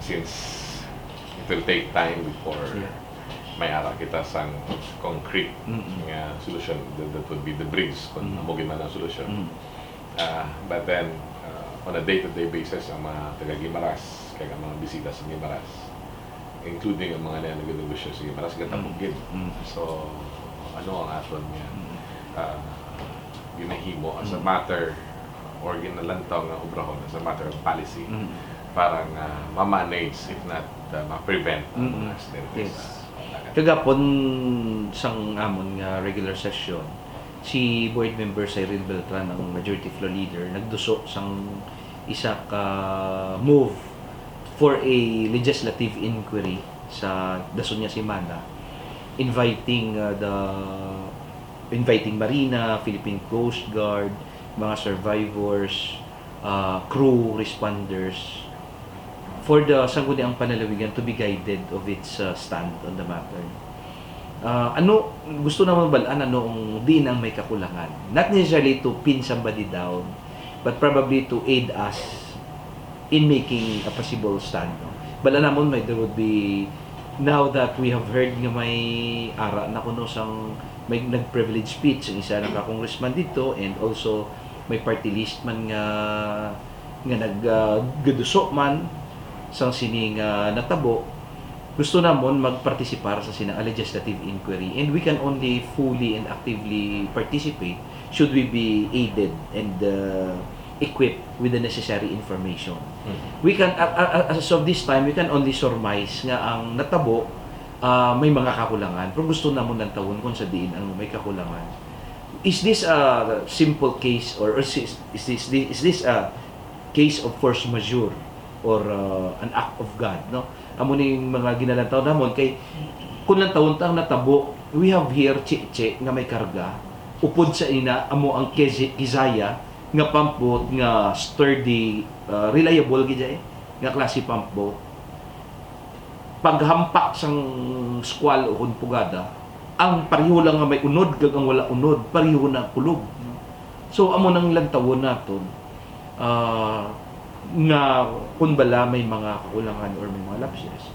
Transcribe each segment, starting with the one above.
Since it will take time before may ara kita sang concrete nga solution, that would be the bridge kung namugin man ang solution. But then on a day-to-day basis ang mga taga Guimaras kaya mga bisita sa Guimaras, including ang mga nag-negosyo sa Guimaras gatapugid. So ano ang aton nga ginahimo as a matter or ginalantaw nga obrahon as a matter of policy para ma-manage if not ma-prevent ang mga accidentes. Kagapon sang amon nga regular session, si board member Cyril Beltran ang majority floor leader nagduso sang isa ka move for a legislative inquiry sa dason niya si Mana, inviting Marina, Philippine Coast Guard, mga survivors, crew responders for the sangguniang panalawigan to be guided of its stand on the matter. Ano gusto naman balaan anong diin ang may kakulangan, not necessarily to pin somebody down but probably to aid us in making a possible stand. Bala namon there would be, now that we have heard nga may ara na kuno sang may nag-privilege speech ang isa na congressman dito, and also may party list man nga naggaduso man sang sining natabo. Gusto namon magpartisipar sa sinang legislative inquiry, and we can only fully and actively participate should we be aided and equipped with the necessary information. We can as of this time we can only surmise nga ang natabo may mga kakulangan, pero gusto namon ng tawon kung sa diin ang may kakulangan. Is this a simple case or is this a case of force majeure or an act of God, no? Amo ning mga ginalantaw namon kay kun lang taon-taon natabo, we have here che nga may karga upod sa ina amo ang Kizaya nga pump boat nga sturdy, reliable gid nga klase pump boat. Paghampak sang squall o pugada, ang pareho lang nga may unod kag ang wala unod, pareho na kulog. So amo nang lantawon naton nga kung bala may mga kakulangan or may mga lapses.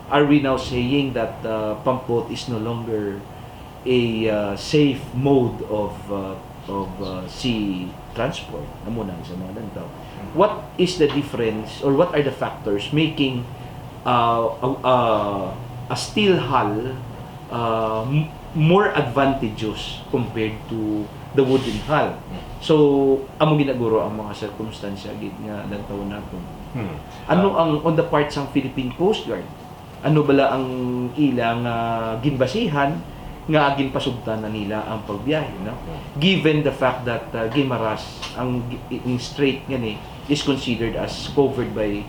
Are we now saying that pump boat is no longer a safe mode of sea transport? Amo na sa mga lantaw. What is the difference or what are the factors making a steel hull more advantageous compared to the wooden hull? So amo ginaguro ang mga circumstansya gid nga lantaw naton. Ano ang on the part sang Philippine Coast Guard? Ano bala ang ilang ginbasihan nga ginpasugtan na nila ang pagbiyahe, no? Given the fact that Guimaras ang strait nga ni is considered as covered by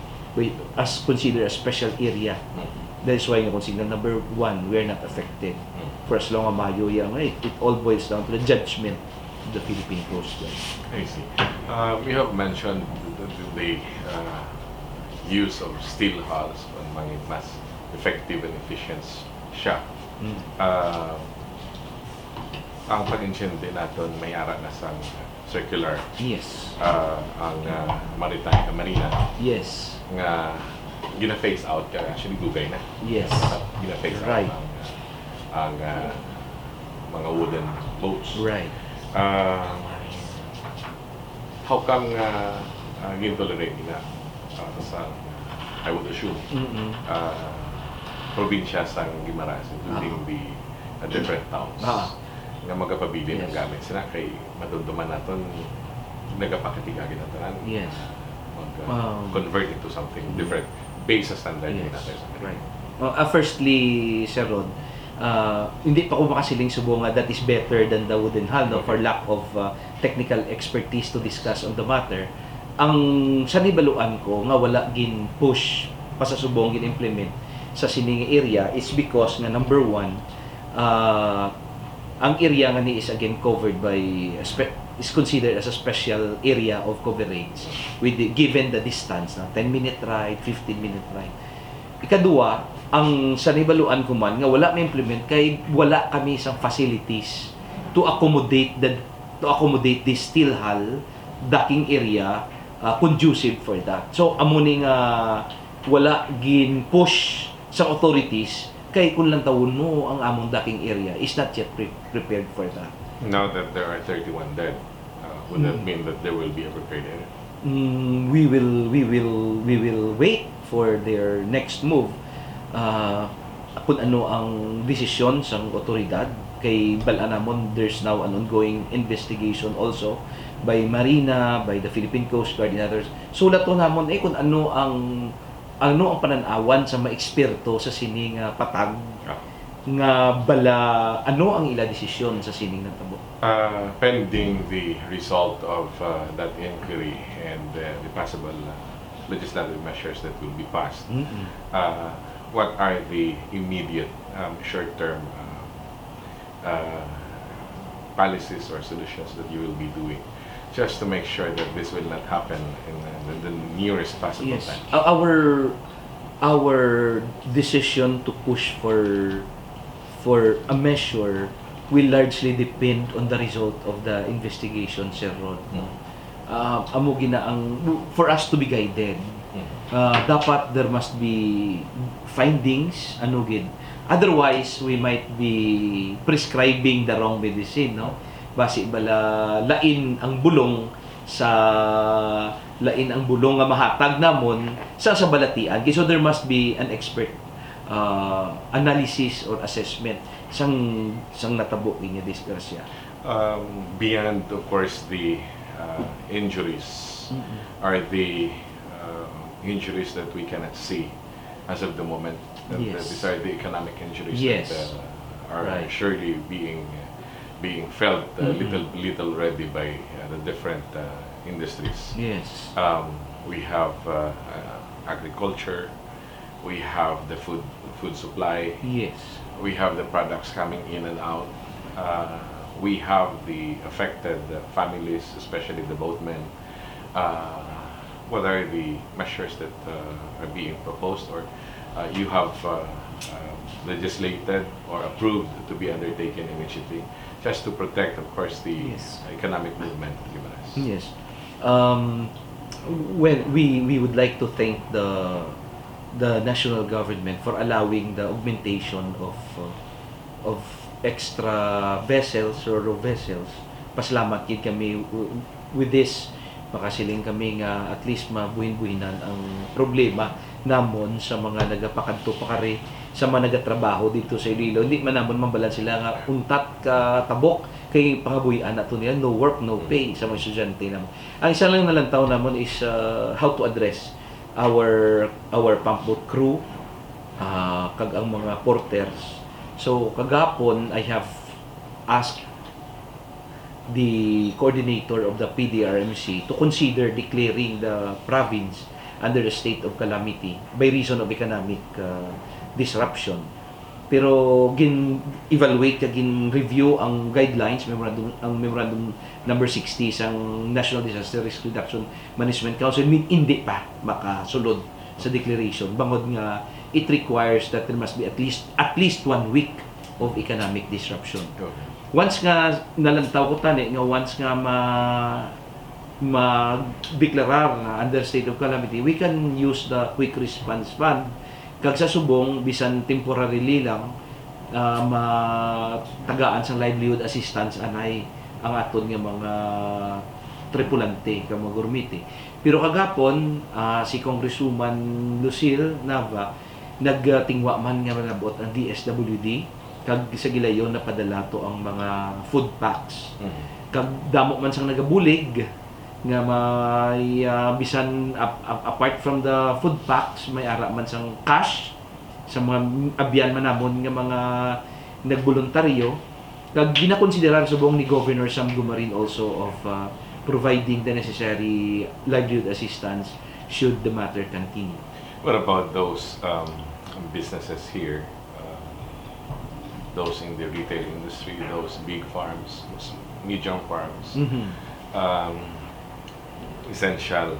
as considered a special area. That is why nga consider number 1, we are not affected for as long as mayo yang it all boils down to the judgment of the Philippine Coast Guard. I see. We have mentioned the use of steel hulls ang mas effective and efficient siya. Ang pag-insyente natin may ara na sa circular. Yes. Ang Maritime Marina. Yes. Nga gina-phase out ka actually dugay na. Yes. Gina-phase Right. out ang mga wooden boats. Right. How come gin-tolerate na sa, I would assume, probinsya sa Guimaras, including the different towns nga magapabilin ang gamit sila kay madumduman naton nagapakitiga ginatanan. Yes. Convert it to something different based sa standard natin sa Amerika. Right. Firstly, Sir Rod, hindi pa ko makasiling subo nga that is better than the wooden hull, no? For lack of technical expertise to discuss on the matter. Ang sanibaluan ko nga wala gin push pa sa subong gin implement sa sining area is because nga number 1, ang area nga ni is again covered by is considered as a special area of coverage with given the distance na 10-minute ride, 15-minite ride. Ikaduwa, ang sanibaluan ko man nga wala ma-implement kay wala kami isang facilities to accommodate this steel hull docking area conducive for that. So amo ning wala gin push sa authorities kay kung lang tawon mo ang among daking area is not yet prepared for that. Now that there are 31 dead, would that mean that there will be a prepared area? We will wait for their next move. Kung ano ang desisyon sa otoridad kay balanamon, there's now an ongoing investigation also by Marina, by the Philippine Coast Guard and others. So lato namon kung ano ang pananawan sa maeksperto sa sining patag nga bala ano ang ila desisyon sa sining natabo. Pending the result of that inquiry and the possible legislative measures that will be passed, what are the immediate short-term policies or solutions that you will be doing just to make sure that this will not happen in the nearest possible time? Our decision to push for a measure will largely depend on the result of the investigation, Sir Rod. Amo ginaang for us to be guided. Dapat there must be findings ano gid. Otherwise, we might be prescribing the wrong medicine, no? Basi bala lain ang bulong nga mahatag namon sa balatian. So there must be an expert analysis or assessment sang natabo niya disgrasya. Beyond, of course, the injuries, are the injuries that we cannot see as of the moment. These are the economic injuries that are surely being felt little already by the different industries. Yes. We have agriculture. We have the food supply. Yes. We have the products coming in and out. We have the affected families, especially the boatmen. What are the measures that are being proposed or you have legislated or approved to be undertaken immediately, just to protect, of course, the economic movement of Guimaras? Yes. Well, we would like to thank the national government for allowing the augmentation of extra vessels or vessels. Pasalamat gid kami with this, makasiling kami nga at least mabuhin-buhinan ang problema namon sa mga nagapakadto pakari sa mga nagatrabaho dito sa Iloilo. Hindi man namon mambalan sila nga untat ka tabok kay pangabuhian nato nila, no work no pay sa mga estudyante namon. Ang isa lang nalantaw namon is how to address our pump boat crew, kag ang mga porters. So kagapon I have asked the coordinator of the PDRMC to consider declaring the province under the state of calamity by reason of economic disruption. Pero gin-evaluate gin-review ang guidelines, memorandum number 60 sang National Disaster Risk Reduction Management Council, hindi pa makasulod sa declaration bangod nga it requires that there must be at least 1 week of economic disruption. Once nga nalantaw ko tani nga once nga ma-deklarar nga under state of calamity, we can use the quick response fund kag sa subong bisan temporarily lang matagaan sa livelihood assistance anay ang aton nga mga tripulante ka mga gurmite. Pero kagapon si Congresswoman Lucille Nava nagtingwa man nga nabot ang DSWD kag sa gilayon napadala to ang mga food packs. Kag damo man sang nagabulig nga may bisan apart from the food packs may ara man sang cash sa mga abyan manamon nga mga nagboluntaryo kag ginakonsiderar subong ni Governor Sam Gumarin also of providing the necessary livelihood assistance should the matter continue. What about those businesses here, those in the retail industry, those big farms, medium farms, essential,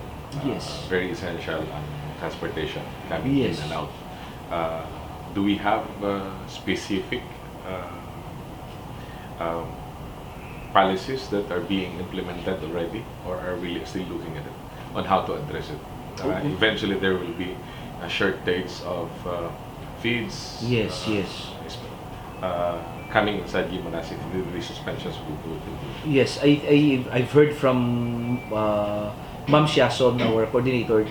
very essential transportation coming in and out. Do we have specific policies that are being implemented already, or are we still looking at it on how to address it? Eventually, there will be shortage of feeds. Yes, yes. Coming inside Guimaras, if the suspensions will do it. Yes, I've heard from Ma'am Siason, our coordinator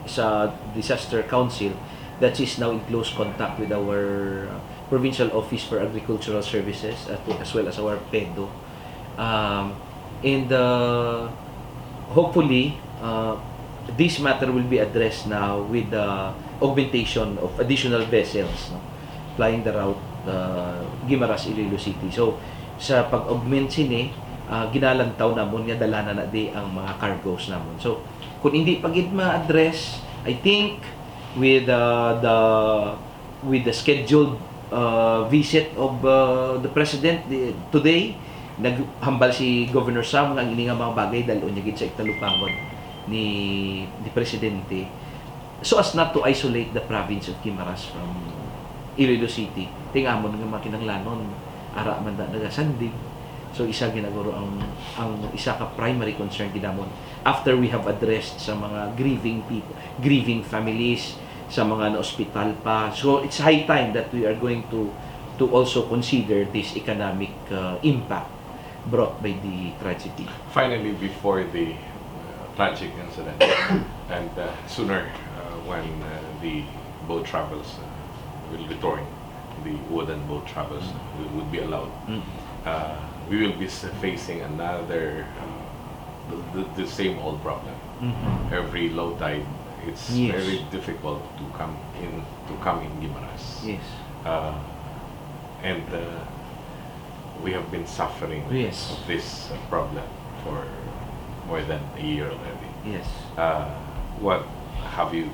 sa Disaster Council, that she's now in close contact with our Provincial Office for Agricultural Services as well as our PEDO. And hopefully, this matter will be addressed now with the augmentation of additional vessels, no, flying the route Guimaras, Iloilo City. So, sa pag-augment sini, ginalantaw namon nga dala na di ang mga cargoes namon. So, kung hindi pagid ma-address, I think with the scheduled visit of the President today, naghambal si Governor Sam ang ini nga mga bagay dahil unya gid sa iktalupangon ni Presidente, so as not to isolate the province of Guimaras from Iloilo City. Tingamon nga makinanglanon ara man da nagasanding. So isa ginaguro ang isa ka primary concern ginamon after we have addressed sa mga grieving people, grieving families, sa mga na-hospital pa. So it's high time that we are going to also consider this economic impact brought by the tragedy. Finally, before the tragic incident, and sooner when the boat travels will return, the wooden boat travels would be allowed. We will be facing another the same old problem. Every low tide, it's Yes. very difficult to come in Guimaras. Yes. And we have been suffering Yes. of this problem for more than a year already. Yes. What have you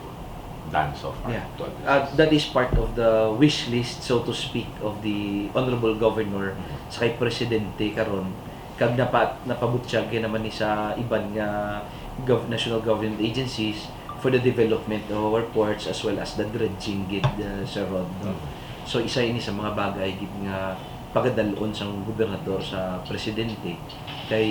done so far? Yeah. to address this? That is part of the wish list, so to speak, of the Honorable Governor sa kay Presidente karon kag napabutyag naman ni sa iban nga national government agencies for the development of our ports as well as the dredging gid sa road, no? So isa ini sa mga bagay gid nga pagadalon sang gobernador sa presidente kay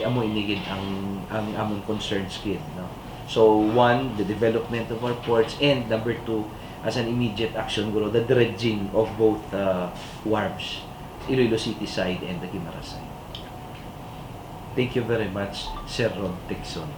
amo ini gid ang amon concerns gid, no? So one, the development of our ports, and number two, as an immediate action guro, the dredging of both wharves, Iloilo City side and the Guimaras side. Thank you very much, Sir Rod Tixon.